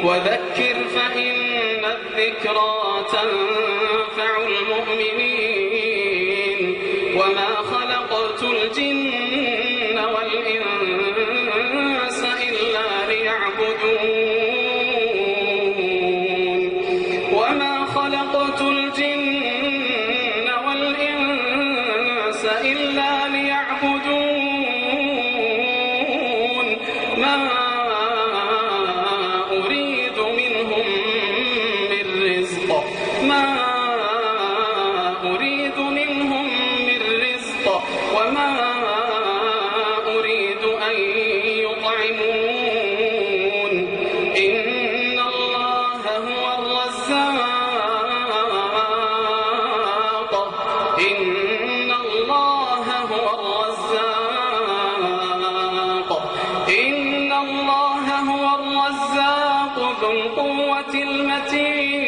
وذكر فإن الذكرى تنفع المؤمنين وما خلقت الجن والإنس إلا ليعبدون وما خلقت الجن والإنس إلا ليعبدون ما أريد منهم من رزق وما أريد أن يطعمون إن الله هو الرزاق ذو القوة المتين